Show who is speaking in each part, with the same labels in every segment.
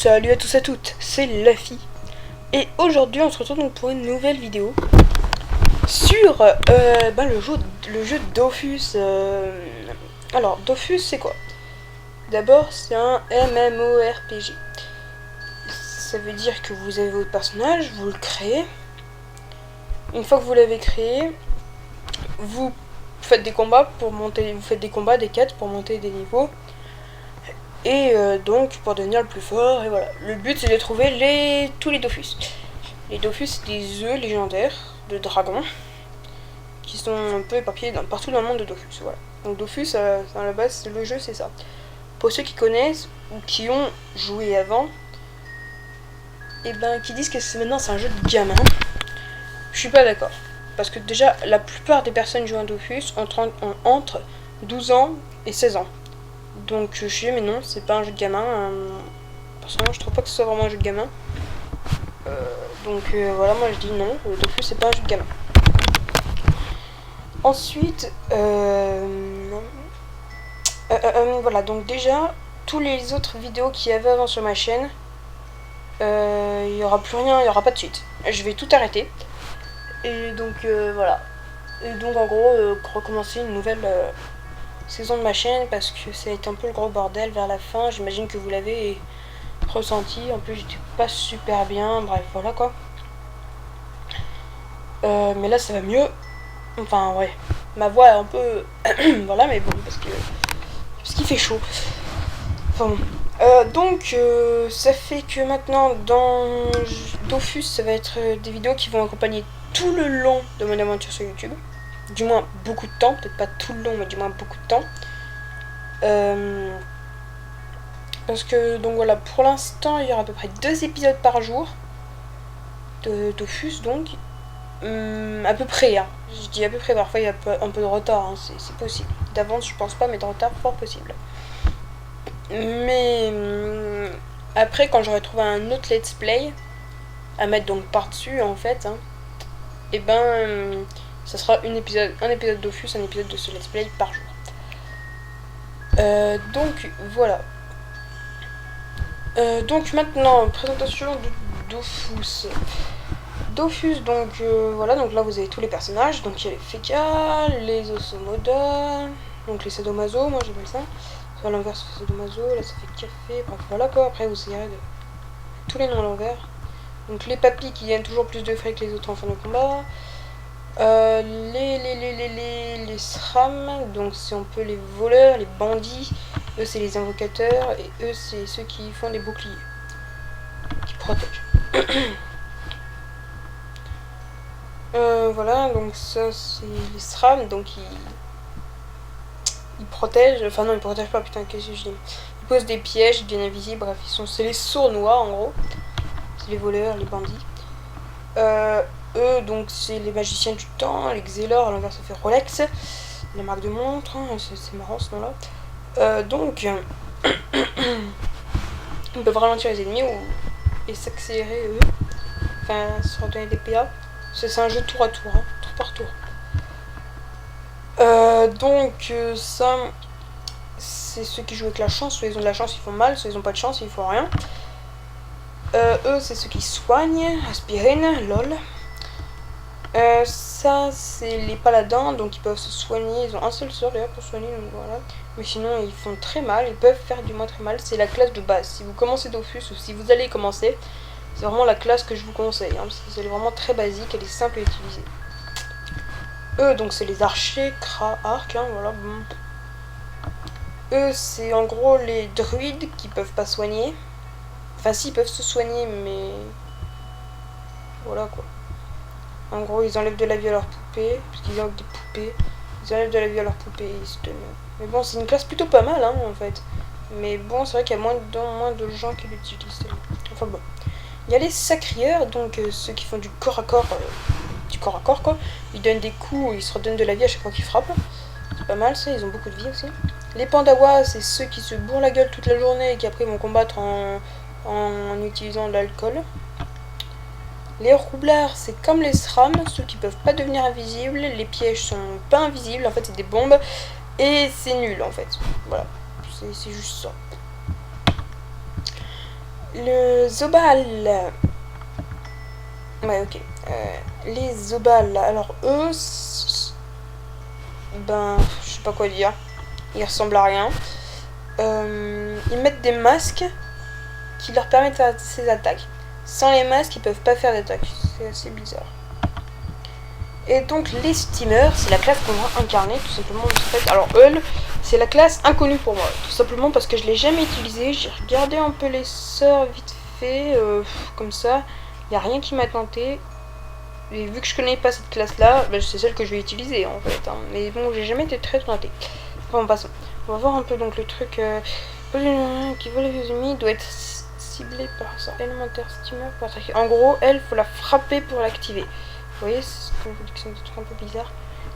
Speaker 1: Salut à tous et à toutes, c'est Laffy. Et aujourd'hui on se retrouve donc pour une nouvelle vidéo sur le jeu Dofus. Alors Dofus c'est quoi? D'abord c'est un MMORPG. Ça veut dire que vous avez votre personnage, vous le créez. Une fois que vous l'avez créé, vous faites des combats pour monter, des quêtes pour monter des niveaux. Et donc pour devenir le plus fort, et voilà. Le but c'est de trouver tous les Dofus. Les Dofus c'est des œufs légendaires de dragons qui sont un peu éparpillés partout dans le monde de Dofus. Voilà. Donc Dofus, à la base, le jeu c'est ça. Pour ceux qui connaissent ou qui ont joué avant, et ben qui disent que maintenant c'est un jeu de gamin, je suis pas d'accord. Parce que déjà la plupart des personnes jouant à Dofus ont entre 12 ans et 16 ans. Donc je suis mais non, c'est pas un jeu de gamin. Personnellement, je trouve pas que ce soit vraiment un jeu de gamin. Voilà, moi je dis non, le Dofus c'est pas un jeu de gamin. Ensuite, voilà, donc déjà, tous les autres vidéos qu'il y avait avant sur ma chaîne, il y aura plus rien, il y aura pas de suite. Je vais tout arrêter. Et donc voilà. Et donc en gros, recommencer une nouvelle saison de ma chaîne parce que ça a été un peu le gros bordel vers la fin. J'imagine que vous l'avez ressenti. En plus j'étais pas super bien, bref voilà quoi. Mais là ça va mieux. Enfin ouais, ma voix est un peu voilà, mais bon parce qu'il fait chaud. Enfin bon. Ça fait que maintenant dans Dofus ça va être des vidéos qui vont accompagner tout le long de mon aventure sur YouTube. Du moins beaucoup de temps, peut-être pas tout le long, mais du moins beaucoup de temps. Parce que, donc voilà, pour l'instant, il y aura à peu près 2 épisodes par jour de Dofus, donc. À peu près, hein. Je dis à peu près, parfois il y a un peu de retard, hein. C'est possible. D'avance, je pense pas, mais de retard, fort possible. Mais après, quand j'aurai trouvé un autre let's play à mettre donc par-dessus, en fait, hein, et ben. Ça sera un épisode Dofus, un épisode de ce let's play par jour. Donc voilà. Donc maintenant, présentation de Dofus. Dofus, donc voilà, donc là vous avez tous les personnages. Donc il y a les Feka, les Osomoda, donc les Sadomaso, moi j'appelle ça. Soit à l'envers, c'est Sadomaso, là ça fait café, bref voilà quoi. Après vous savez tous les noms à l'envers. Donc les papis qui gagnent toujours plus de frais que les autres en fin de combat. Les SRAM, donc c'est un peu les voleurs, les bandits, eux c'est les invocateurs, et eux c'est ceux qui font des boucliers, qui protègent. Voilà, donc ça c'est les SRAM, donc ils protègent, enfin non ils protègent pas, putain qu'est-ce que je dis. Ils posent des pièges, ils deviennent invisibles, bref c'est les sournois en gros, c'est les voleurs, les bandits. Eux, donc c'est les magiciens du temps, les Xelor, à l'envers ça fait Rolex, la marque de montre, hein, c'est marrant ce nom-là. Ils peuvent ralentir les ennemis et s'accélérer eux, enfin se redonner des PA. C'est un jeu tour à tour, hein, tour par tour. Ça, c'est ceux qui jouent avec la chance, soit ils ont de la chance, ils font mal, soit ils ont pas de chance, ils font rien. Eux, c'est ceux qui soignent, aspirine, lol. Ça c'est les paladins, donc ils peuvent se soigner, ils ont un seul sort d'ailleurs pour soigner, donc voilà. Mais sinon ils font très mal, ils peuvent faire du moins très mal, c'est la classe de base. Si vous commencez Dofus ou si vous allez commencer, c'est vraiment la classe que je vous conseille, hein, parce que c'est vraiment très basique, elle est simple à utiliser. Eux donc c'est les archers, arcs, hein, voilà. Eux c'est en gros les druides qui peuvent pas soigner. Enfin si, ils peuvent se soigner, mais voilà quoi. En gros, ils enlèvent de la vie à leurs poupées, parce qu'ils ont des poupées. Ils enlèvent de la vie à leurs poupées et ils se tenent. Mais bon, c'est une classe plutôt pas mal, hein, en fait. Mais bon, c'est vrai qu'il y a moins de gens qui l'utilisent. Enfin bon. Il y a les sacrieurs, donc ceux qui font du corps à corps quoi. Ils donnent des coups, ils se redonnent de la vie à chaque fois qu'ils frappent. C'est pas mal ça, ils ont beaucoup de vie aussi. Les pandawas, c'est ceux qui se bourrent la gueule toute la journée et qui après vont combattre en utilisant de l'alcool. Les roublards, c'est comme les SRAM, ceux qui peuvent pas devenir invisibles, les pièges sont pas invisibles, en fait c'est des bombes, et c'est nul en fait, voilà, c'est juste ça. le Zobal. Ouais, ok. Les Zobal, alors eux, ben, je sais pas quoi dire. Ils ressemblent à rien. Ils mettent des masques qui leur permettent de faire ces attaques. Sans les masques, ils peuvent pas faire d'attaque. C'est assez bizarre. Et donc les steamers, c'est la classe qu'on va incarner tout simplement. Alors eux, c'est la classe inconnue pour moi. Tout simplement parce que je l'ai jamais utilisée. J'ai regardé un peu les sorts vite fait, comme ça. Il n'y a rien qui m'a tenté. Et vu que je connais pas cette classe là, bah, c'est celle que je vais utiliser en fait. Hein. Mais bon, j'ai jamais été très tenté. Bon, passons. On va voir un peu donc le truc qui vole les ennemis doit être ciblé par ça. Élémentaire steamer pour attaquer. En gros, elle, faut la frapper pour l'activer. Vous voyez, c'est comme je vous dis que c'est un truc un peu bizarre.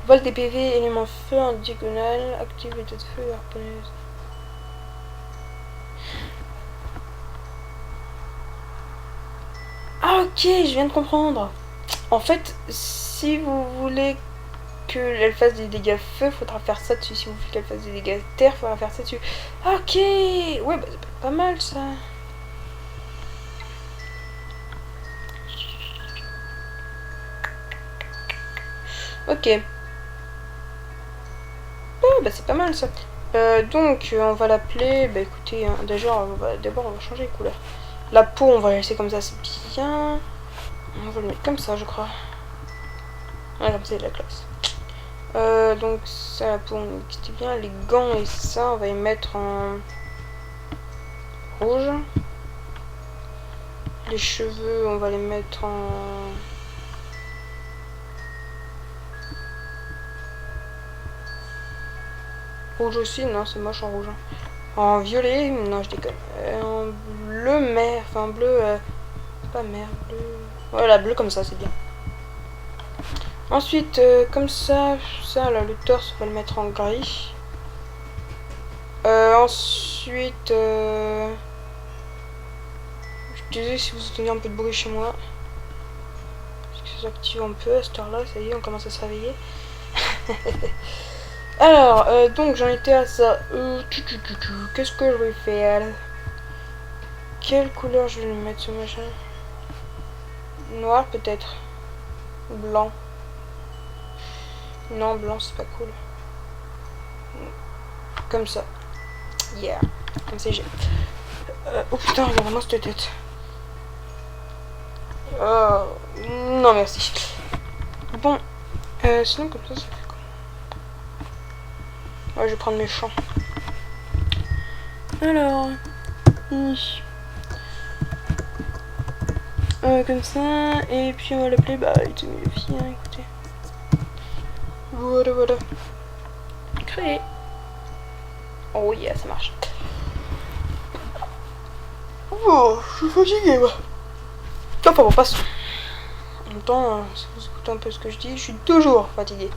Speaker 1: Vol des PV, élément feu en diagonale, active l'état de feu, harponneuse. Ah ok, je viens de comprendre. En fait, si vous voulez qu'elle fasse des dégâts feu, faudra faire ça dessus. Si vous voulez qu'elle fasse des dégâts terre, faudra faire ça dessus. Ah, ok, ouais, bah c'est pas mal ça. Ok. Ah, bah c'est pas mal ça. Donc, on va l'appeler. Bah écoutez, hein, d'abord, on va changer les couleurs. La peau, on va la laisser comme ça, c'est bien. On va le mettre comme ça, je crois. Ah, comme ça, il a la classe. Donc, ça, la peau, c'était bien. Les gants et ça, on va les mettre en rouge. Les cheveux, on va les mettre en rouge aussi, non, c'est moche en rouge. En violet, non, je déconne. En bleu mer, enfin bleu, pas mer, bleu. Voilà, bleu comme ça, c'est bien. Ensuite, comme ça, là, le torse, on va le mettre en gris. Ensuite, je disais si vous entendez un peu de bruit chez moi. Parce que ça s'active un peu à cette heure-là, ça y est, on commence à se réveiller. Alors, donc j'en étais à ça. Qu'est-ce que je vais faire? Quelle couleur je vais lui mettre ce machin? Noir peut-être. Blanc. Non, blanc c'est pas cool. Comme ça. Yeah. Comme ça j'ai. Oh putain, regarde-moi cette tête. Oh, non merci. Bon, sinon comme ça fait quoi? Ouais, je vais prendre mes champs. Alors, comme ça, et puis on va l'appeler, bah, It's Me Luffy, hein, écoutez. Voilà. Créé. Oh yeah, ça marche. Oh, je suis fatigué, moi. Enfin bon, passons. En même temps, si vous écoutez un peu ce que je dis, je suis toujours fatigué.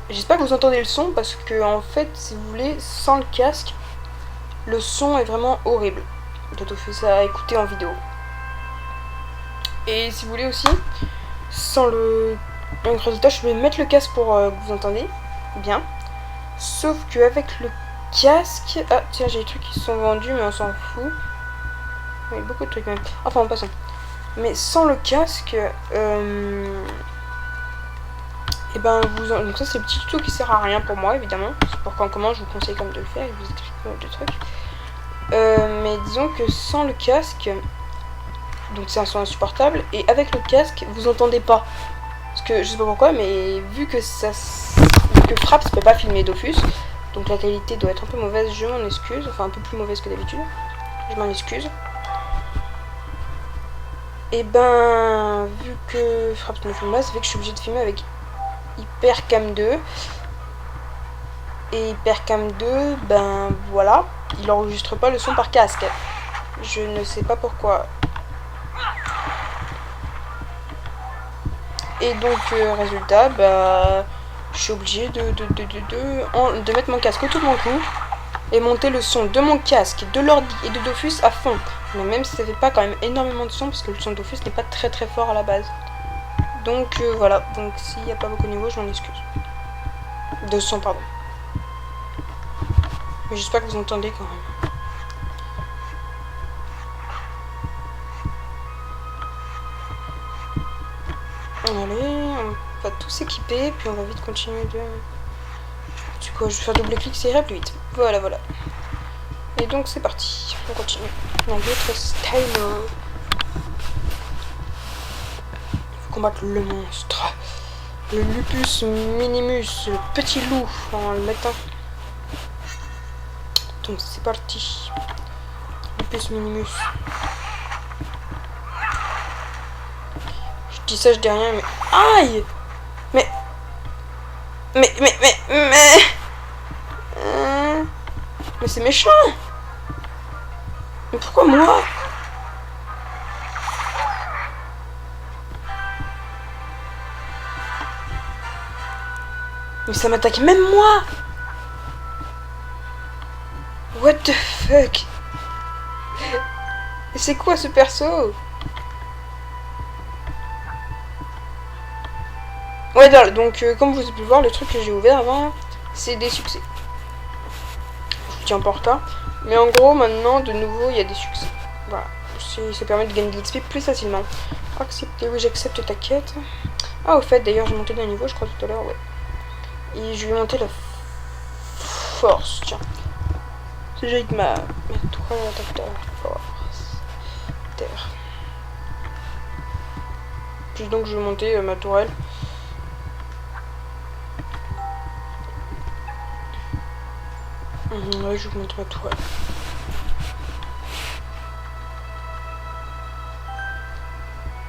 Speaker 1: J'espère que vous entendez le son parce que en fait, si vous voulez, sans le casque, le son est vraiment horrible. J'ai tout fait ça à écouter en vidéo. Et si vous voulez aussi, sans le résultat, je vais mettre le casque pour que vous entendez bien. Sauf qu'avec le casque... Ah tiens, j'ai des trucs qui sont vendus mais on s'en fout. Oui, beaucoup de trucs même. Enfin, en passant. Mais sans le casque... Et ben, donc ça c'est le petit tuto qui sert à rien pour moi évidemment. C'est pour quand on commence, je vous conseille quand même de le faire et vous explique pas mal de trucs. Mais disons que sans le casque, donc c'est un son insupportable, et avec le casque, vous entendez pas. Parce que je sais pas pourquoi, mais vu que Fraps peut pas filmer Dofus, donc la qualité doit être un peu mauvaise, je m'en excuse, enfin un peu plus mauvaise que d'habitude, je m'en excuse. Et ben, vu que Fraps ne filme pas, ça fait que je suis obligée de filmer avec Hypercam 2. Et Hypercam 2, ben voilà, il enregistre pas le son par casque. Je ne sais pas pourquoi. Et donc, résultat, bah, je suis obligée de mettre mon casque autour de mon cou et monter le son de mon casque, de l'ordi et de Dofus à fond. Mais même si ça fait pas quand même énormément de son, parce que le son de Dofus n'est pas très fort à la base. Donc voilà, donc s'il n'y a pas beaucoup de niveau, je m'en excuse. De son, pardon. Mais j'espère que vous entendez quand même. Allez, on va tout s'équiper, puis on va vite continuer de... Du coup, je vais faire double-clic, ça ira plus vite. Voilà, voilà. Et donc, c'est parti. On continue. Dans l'autre style. Il faut combattre le monstre. Le Lupus Minimus, le petit loup en latin. Donc, c'est parti. Lupus Minimus. Je dis ça, je dis rien, mais... Aïe! Mais c'est méchant! Mais pourquoi moi? Mais ça m'attaque même moi! What the fuck? Et c'est quoi ce perso? Ouais, donc comme vous avez pu le voir, le truc que j'ai ouvert avant, c'est des succès. Je vous tiens pas en retard. Mais en gros, maintenant, de nouveau, il y a des succès. Voilà. Ça permet de gagner de l'XP plus facilement. Accepter, oui, j'accepte ta quête. Ah, au fait, d'ailleurs, j'ai monté d'un niveau, je crois, tout à l'heure, ouais. Et je vais monter la force, tiens. C'est déjà avec ma toile d'attaque de force. Terre. Puis donc, je vais monter ma tourelle. Ouais, je vous montre ma tourelle.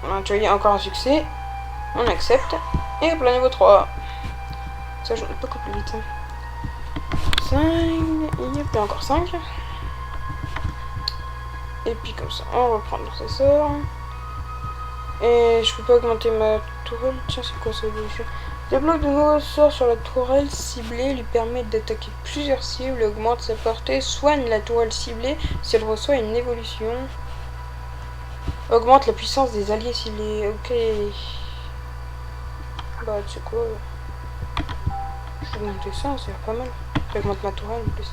Speaker 1: Voilà, tu vois, il y a encore un succès. On accepte. Et hop, là, niveau 3. Ça, je ne peux pas plus vite. 5. Et hop, encore 5. Et puis comme ça, on reprend notre sort. Et je peux pas augmenter ma tourelle. Tiens, c'est quoi ça? Débloque de nouveaux sorts sur la tourelle ciblée, lui permet d'attaquer plusieurs cibles, augmente sa portée, soigne la tourelle ciblée si elle reçoit une évolution. Augmente la puissance des alliés ciblés. Ok. Bah, tu sais quoi? Je vais monter ça, ça a l'air pas mal. J'augmente ma tourelle en plus.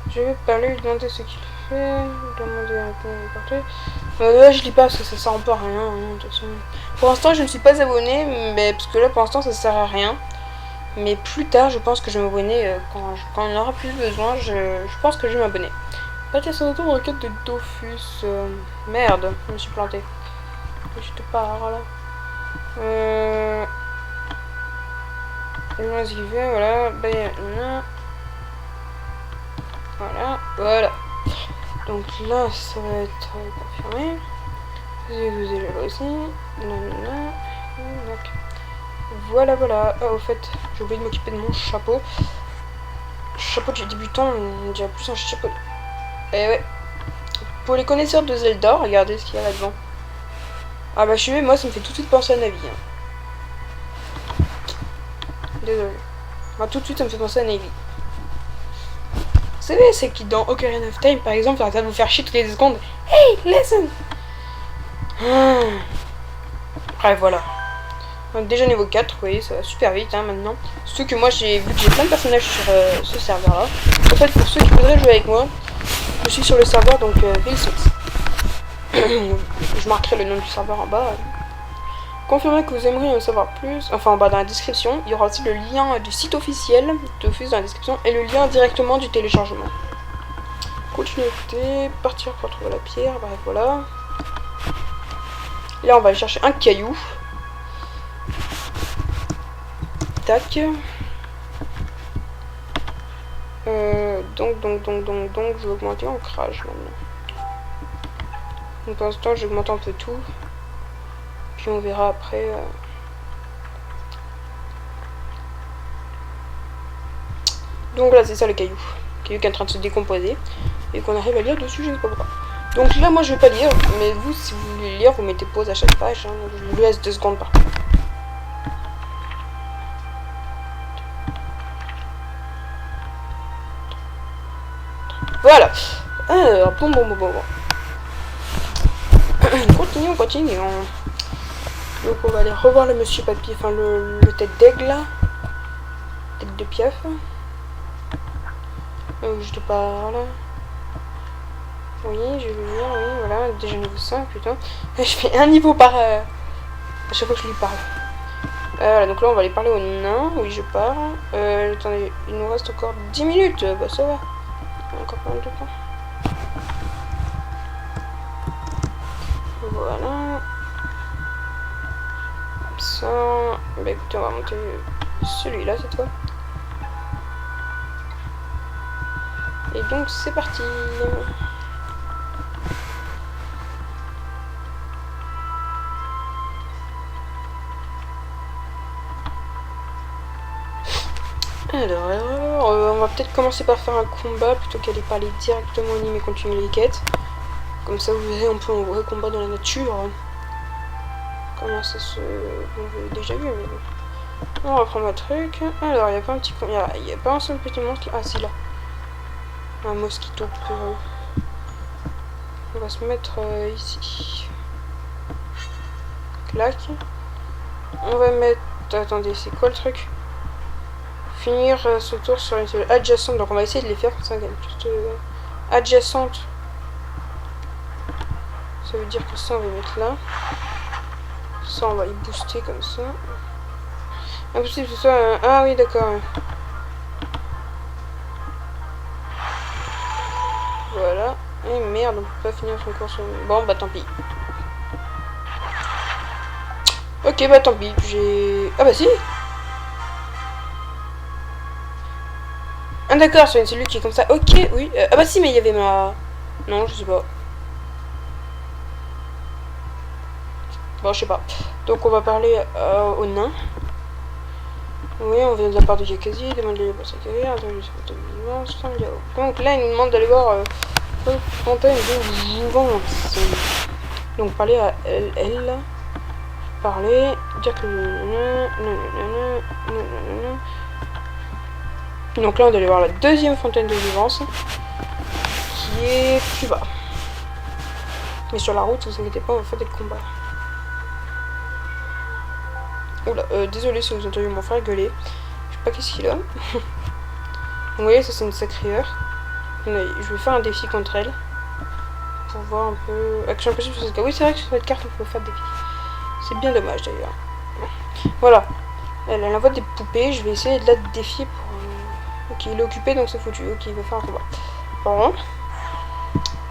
Speaker 1: Je vais parler, lui demander ce qu'il fait. Demander à la portée. Là, je lis pas parce que ça sert un peu à rien. De toute façon. Pour l'instant, je ne suis pas abonné, mais parce que là, pour l'instant, ça sert à rien. Mais plus tard, je pense que je vais m'abonner quand on aura plus besoin. Je pense que je vais m'abonner. Bâtir son auto requête de Dofus. Merde, je me suis planté. Je te parle. Voilà. Voilà. Donc là, ça va être confirmé. Vous allez là aussi. Donc, voilà. Ah, au fait, j'ai oublié de m'occuper de mon chapeau. Chapeau de débutant, on dirait plus un chapeau. Eh ouais. Pour les connaisseurs de Zelda, regardez ce qu'il y a là-devant. Ah bah, je suis, moi, ça me fait tout de suite penser à Navi. Hein. Désolé. Moi, tout de suite, ça me fait penser à Navi. Vous savez, c'est qui dans Ocarina of Time, par exemple, ça va vous faire chier toutes les 2 secondes. Hey, listen! Bref, voilà. Donc, déjà niveau 4, vous voyez, ça va super vite hein, maintenant. Surtout que moi, j'ai vu que j'ai plein de personnages sur ce serveur-là. En fait, pour ceux qui voudraient jouer avec moi, je suis sur le serveur, donc Vilsmith. Je marquerai le nom du serveur en bas. Confirmez que vous aimeriez en savoir plus. Enfin, en bas dans la description, il y aura aussi le lien du site officiel de Dofus dans la description et le lien directement du téléchargement. Continuez à écouter, partir pour trouver la pierre, bref, voilà. Là, on va aller chercher un caillou. Tac. Donc, je vais augmenter l'ancrage maintenant. Donc, pour l'instant, je vais augmenter un peu tout. Puis on verra après. Donc là, c'est ça le caillou. Le caillou qui est en train de se décomposer. Et qu'on arrive à lire dessus, je ne sais pas pourquoi. Donc là, moi, je vais pas lire. Mais vous, si vous voulez lire, vous mettez pause à chaque page. Hein, je vous laisse 2 secondes par terre. Voilà. Alors, bon. Continuons. Donc on va aller revoir le monsieur papier, enfin le tête d'aigle là. Tête de piaf. Je te parle. Oui, je vais venir, oui, voilà, déjà niveau 5, putain. Je fais un niveau par... à chaque fois que je lui parle. Voilà, donc là on va aller parler au nain. Oui, je pars. Attendez, il nous reste encore 10 minutes. Bah ça va. Encore pas mal de temps. Voilà. Ça... Bah écoutez, on va monter celui-là cette fois. Et donc c'est parti. Alors, on va peut-être commencer par faire un combat plutôt qu'aller parler directement au Nîmes et continuer les quêtes. Comme ça, vous verrez, on peut un vrai combat dans la nature. Comment ça se... Bon, vous l'avez déjà vu, mais bon. On reprend ma truc. Alors, il n'y a pas un petit... Il n'y a pas un seul petit monstre. Ah, si, là. Un mosquito peureux. On va se mettre ici. Clac. On va mettre... Attendez, c'est quoi le truc? Finir ce tour sur une seule adjacente. Donc on va essayer de les faire comme ça, juste adjacente. Ça veut dire que ça on va mettre là. Ça on va y booster comme ça. Impossible que ce soit... Ah oui d'accord. Voilà. Et merde, on peut pas finir son cours sur... Bon bah tant pis. Ok bah tant pis. J'ai... Ah bah si. Ah d'accord, c'est une cellule qui est comme ça. Ok, oui. Ah bah si, mais il y avait ma... Non, je sais pas. Bon, je sais pas. Donc on va parler au nain. Oui, on vient de la part de Yakazi, demande-lui pour sa carrière, donc là, il nous demande d'aller voir Fontaine de Jouvence. Donc parler à elle. Parler, dire que... Donc là, on doit aller voir la deuxième fontaine de Jouvence, qui est plus bas. Mais sur la route, ne vous inquiétez pas, on va faire des combats. Oula, désolé si vous entendez mon frère gueuler. Je sais pas qu'est-ce qu'il a. Vous voyez, ça c'est une sacrée heure. Je vais faire un défi contre elle. Pour voir un peu... Action possible sur cette carte. Oui, c'est vrai que sur cette carte, on peut faire des défis. C'est bien dommage d'ailleurs. Voilà. Elle envoie des poupées. Je vais essayer de la défier pour... Ok, il est occupé donc c'est foutu. Ok, il va faire un combat. Bon.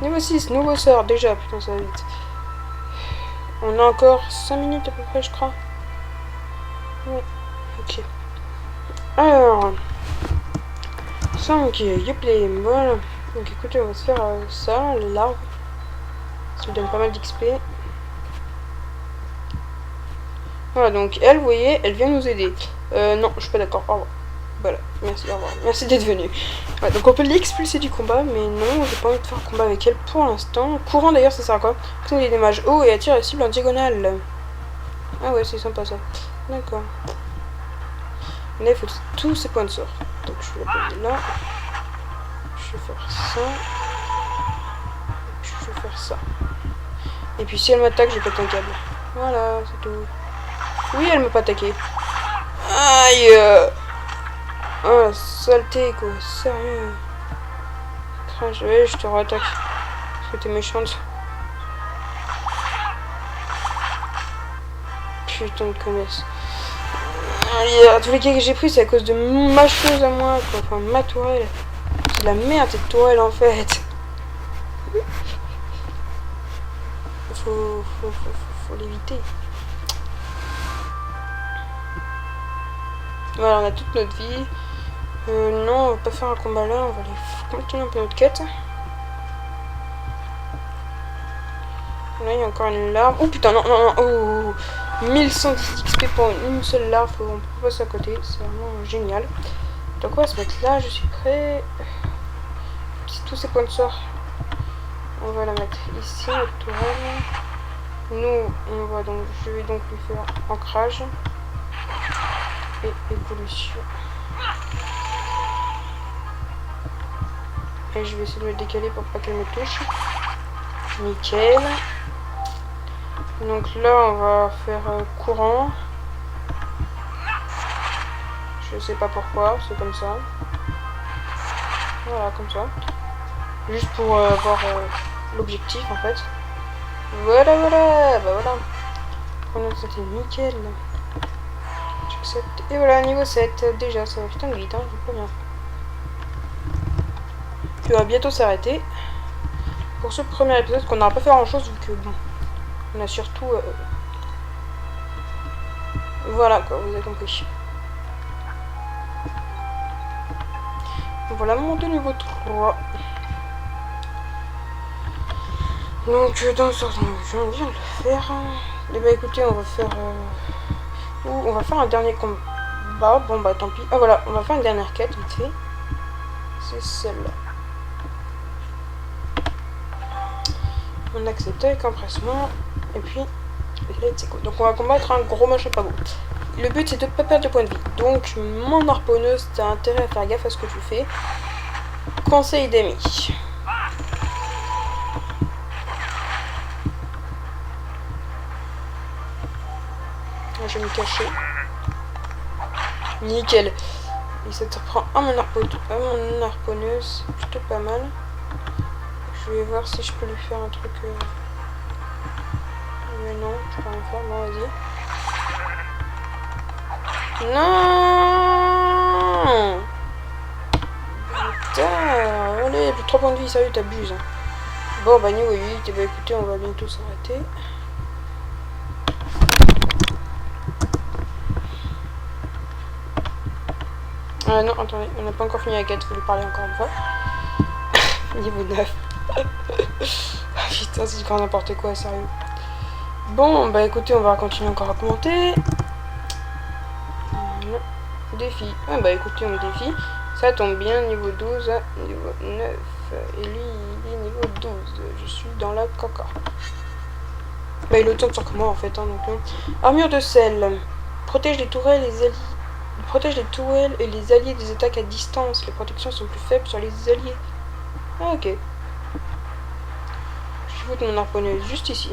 Speaker 1: Niveau 6, nouveau sort. Déjà, putain, ça va vite. On a encore 5 minutes à peu près, je crois. Ouais. Ok. Alors. 5, Yoplay, voilà. Donc écoutez, on va se faire ça, l'arbre. Ça me donne pas mal d'XP. Voilà, donc elle, vous voyez, elle vient nous aider. Non, je suis pas d'accord. Au revoir. Voilà, merci, au revoir. Merci d'être venu. Ouais, donc on peut l'expulser du combat, mais non, j'ai pas envie de faire un combat avec elle pour l'instant. Courant d'ailleurs, ça sert à quoi? Parce qu'il des mages hauts et attire la cible en diagonale. Ah ouais, c'est sympa ça. D'accord. Là, il faut tous ces points de sort. Donc je vais la poser là. Je vais faire ça. Je vais faire ça. Et puis si elle m'attaque, je pète un câble. Voilà, c'est tout. Oui, elle m'a pas attaqué. Aïe. Oh la saleté quoi, sérieux. Crash, ouais, je te re-attaque. Parce que t'es méchante. Putain de connasse. Tous les cas que j'ai pris, c'est à cause de ma chose à moi, quoi. Enfin, ma tourelle. C'est de la merde cette tourelle en fait. Faut l'éviter. Voilà, on a toute notre vie. Non, on va pas faire un combat là, on va aller continuer un peu notre quête. Là, il y a encore une larve. Oh putain, non, non, non, oh 1110 XP pour une seule larve, on peut passer à côté, c'est vraiment génial. Donc on va se mettre là, je suis prêt. Tous ces points de sort, on va la mettre ici, notre tourelle. Nous, on va donc, je vais donc lui faire ancrage et évolution. Et je vais essayer de me décaler pour pas qu'elle me touche. Nickel. Donc là, on va faire courant. Je sais pas pourquoi, c'est comme ça. Voilà, comme ça. Juste pour avoir l'objectif en fait. Voilà, voilà, bah voilà. Prenons ça, c'est nickel. J'accepte. Et voilà, niveau 7, déjà, ça va putain de vite, hein, je préviens. Puis on va bientôt s'arrêter. Pour ce premier épisode, qu'on n'aura pas fait grand chose, vu que bon, on a surtout... Voilà quoi, vous avez compris. Voilà, mon de niveau 3. Donc, dans ce sens, je viens de le faire. Et bah écoutez, on va faire... on va faire un dernier combat. Bon bah tant pis. Ah voilà, on va faire une dernière quête vite fait. C'est celle-là. On accepte avec empressement. Et puis, let's go. Donc on va combattre un gros machin pas beau. Le but c'est de ne pas perdre de points de vie. Donc mon harponneuse, t'as intérêt à faire gaffe à ce que tu fais. Conseil d'amis. Je vais me cacher. Nickel. Et ça te prend à mon harponneuse. Plutôt pas mal. Je vais voir si je peux lui faire un truc. Mais non, je peux rien faire. Bon, vas-y. Non. Putain. Allez, plus de 3 points de vie, sérieux, t'abuses. Hein. Bon, bah, niveau 8. Et bah, écoutez, on va bientôt s'arrêter. Ah non, attendez, on n'a pas encore fini la quête, faut lui parler encore une fois. Niveau 9. Ah putain, c'est encore n'importe quoi, sérieux. Bon, bah écoutez, on va continuer encore à commenter. Défi. Ah bah écoutez, on le défi. Ça tombe bien, niveau 12, niveau 9. Et lui, il est niveau 12. Je suis dans la caca. Bah il est autant de temps que moi en fait. Hein, donc, armure de sel. Protège les tourelles et les alliés. Protège les tourelles et les alliés des attaques à distance. Les protections sont plus faibles sur les alliés. Ah ok. Je vais foutre mon harponneuse juste ici.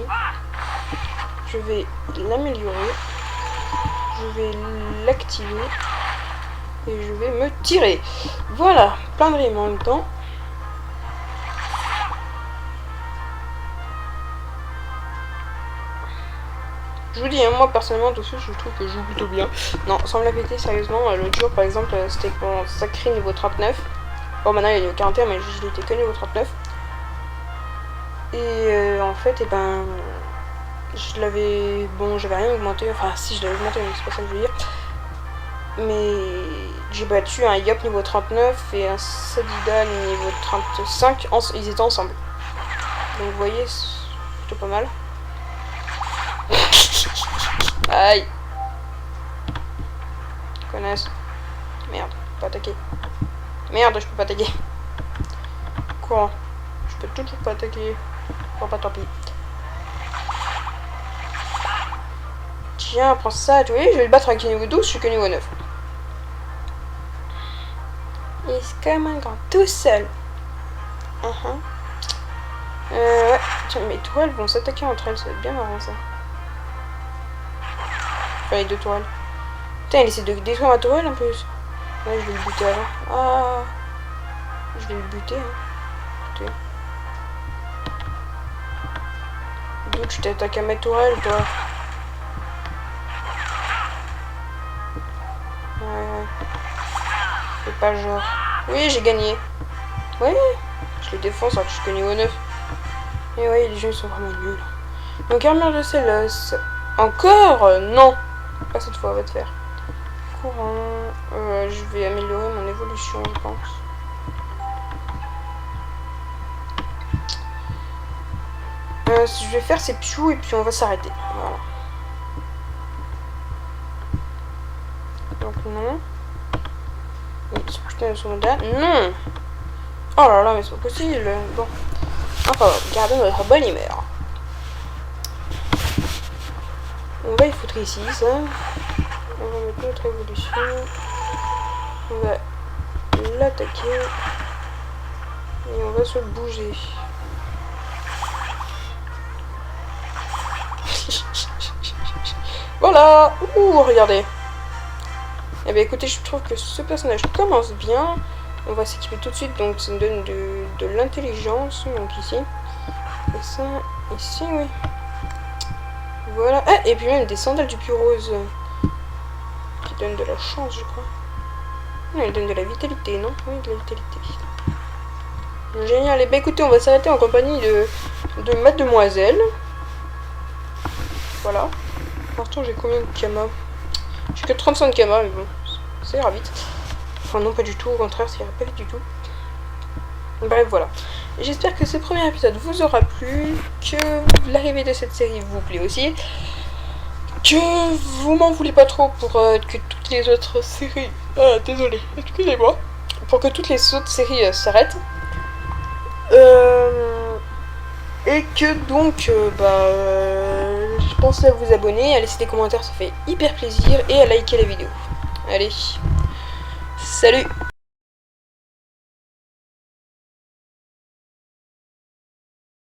Speaker 1: Je vais l'améliorer. Je vais l'activer. Et je vais me tirer. Voilà. Plein de rimes en même temps. Je vous dis, hein, moi personnellement, tout ça, je trouve que je joue plutôt bien. Non, sans me la péter, sérieusement, l'autre jour par exemple, c'était mon sacré niveau 39. Bon, maintenant il est niveau 41, mais je l'étais que niveau 39. Et en fait, et ben, je l'avais. Bon, j'avais rien augmenté, enfin, si je l'avais augmenté, mais c'est pas ça que je veux dire. Mais j'ai battu un Yop niveau 39 et un Sadida niveau 35, ils étaient ensemble. Donc vous voyez, c'est plutôt pas mal. Aïe. Connasse. Merde, je peux pas attaquer. Merde, je peux pas attaquer. Quoi? Je peux toujours pas attaquer. Bon, pas tant pis. Tiens, prends ça. Tu vois, je vais le battre avec le niveau 12, je suis que niveau 9. Il est comme un grand tout seul. Ouais. Tiens, mes tourelles vont s'attaquer entre elles, ça va être bien marrant ça. Enfin, les deux tourelles. Putain, il essaie de détruire ma tourelle en plus. Ouais, je vais le buter avant. Ah. Je vais le buter, hein. Écoutez. D'où tu t'attaques à ma tourelle, toi? Ouais. C'est pas genre. Oui, j'ai gagné. Ouais. Je le défonce alors que je suis que niveau 9. Et ouais, les gens ils sont vraiment nuls. Donc, armure de sel. Encore non. Pas cette fois, on va te faire. Courant. Je vais améliorer mon évolution, je pense. Ce que je vais faire, c'est Piou et puis on va s'arrêter. Voilà. Donc, non. Putain, non. Oh là là, mais c'est pas possible. Bon. Enfin, gardez notre bonne humeur. On va y foutre ici, ça. On va mettre notre évolution. On va l'attaquer. Et on va se bouger. Voilà. Ouh, regardez. Eh bien, écoutez, je trouve que ce personnage commence bien. On va s'équiper tout de suite, donc ça nous donne de l'intelligence, donc ici. Et ça, ici, oui. Voilà. Ah, et puis même des sandales du puits rose. Qui donnent de la chance, je crois. Non, elles donnent de la vitalité, non? Oui, de la vitalité. Génial. Et bah écoutez, on va s'arrêter en compagnie de mademoiselle. Voilà. Pour l'instant, j'ai combien de kamas? J'ai que 35 kamas, mais bon, ça ira vite. Enfin, non, pas du tout. Au contraire, ça ira pas vite du tout. Bref, voilà. J'espère que ce premier épisode vous aura plu, que l'arrivée de cette série vous plaît aussi, que vous m'en voulez pas trop pour que toutes les autres séries... Ah, désolé, excusez-moi. Pour que toutes les autres séries s'arrêtent. Et que donc, je pense à vous abonner, à laisser des commentaires, ça fait hyper plaisir, et à liker la vidéo. Allez, salut!